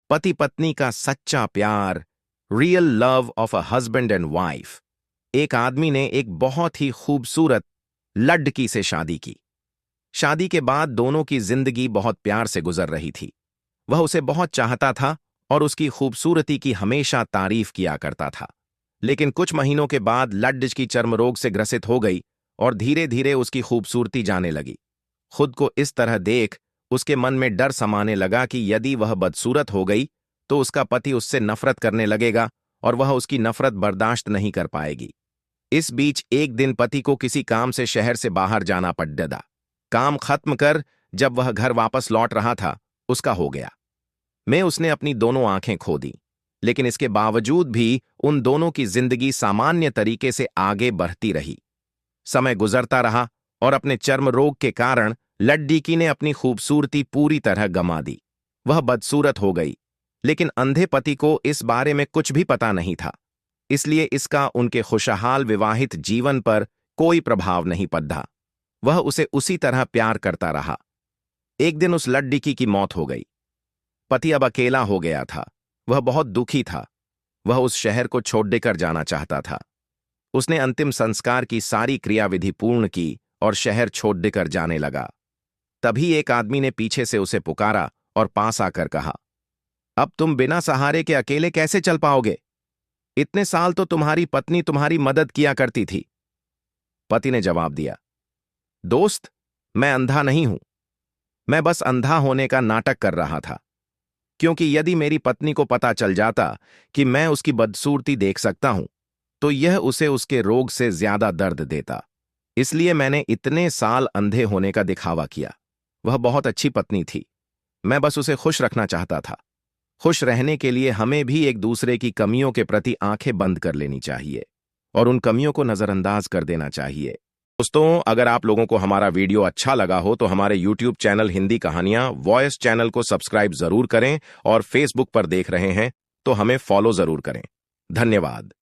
पति पत्नी का सच्चा प्यार, real love of a husband and wife. एक आदमी ने एक बहुत ही खूबसूरत लड़की से शादी की। शादी के बाद दोनों की जिंदगी बहुत प्यार से गुजर रही थी। वह उसे बहुत चाहता था और उसकी खूबसूरती की हमेशा तारीफ किया करता था। लेकिन कुछ महीनों के बाद लड़की चर्म रोग से ग्रसित हो गई और धीरे धीरे उसकी खूबसूरती जाने लगी। खुद को इस तरह देख उसके मन में डर समाने लगा कि यदि वह बदसूरत हो गई तो उसका पति उससे नफरत करने लगेगा और वह उसकी नफरत बर्दाश्त नहीं कर पाएगी। इस बीच एक दिन पति को किसी काम से शहर से बाहर जाना पड़ गया। काम खत्म कर जब वह घर वापस लौट रहा था, उसका हो गया। मैं उसने अपनी दोनों आंखें खो दी, लेकिन इसके बावजूद भी उन दोनों की जिंदगी सामान्य तरीके से आगे बढ़ती रही। समय गुजरता रहा और अपने चर्म रोग के कारण लड़की ने अपनी खूबसूरती पूरी तरह गंवा दी। वह बदसूरत हो गई, लेकिन अंधे पति को इस बारे में कुछ भी पता नहीं था, इसलिए इसका उनके खुशहाल विवाहित जीवन पर कोई प्रभाव नहीं पड़ा। वह उसे उसी तरह प्यार करता रहा। एक दिन उस लड़की की मौत हो गई। पति अब अकेला हो गया था। वह बहुत दुखी था। वह उस शहर को छोड़ देकर जाना चाहता था। उसने अंतिम संस्कार की सारी क्रियाविधि पूर्ण की और शहर छोड़ देकर जाने लगा। तभी एक आदमी ने पीछे से उसे पुकारा और पास आकर कहा, अब तुम बिना सहारे के अकेले कैसे चल पाओगे? इतने साल तो तुम्हारी पत्नी तुम्हारी मदद किया करती थी। पति ने जवाब दिया, दोस्त, मैं अंधा नहीं हूं। मैं बस अंधा होने का नाटक कर रहा था, क्योंकि यदि मेरी पत्नी को पता चल जाता कि मैं उसकी बदसूरती देख सकता हूं, तो यह उसे उसके रोग से ज्यादा दर्द देता। इसलिए मैंने इतने साल अंधे होने का दिखावा किया। वह बहुत अच्छी पत्नी थी। मैं बस उसे खुश रखना चाहता था। खुश रहने के लिए हमें भी एक दूसरे की कमियों के प्रति आंखें बंद कर लेनी चाहिए और उन कमियों को नजरअंदाज कर देना चाहिए। दोस्तों, अगर आप लोगों को हमारा वीडियो अच्छा लगा हो तो हमारे YouTube चैनल हिंदी कहानियां वॉइस चैनल को सब्सक्राइब जरूर करें और फेसबुक पर देख रहे हैं तो हमें फॉलो जरूर करें। धन्यवाद।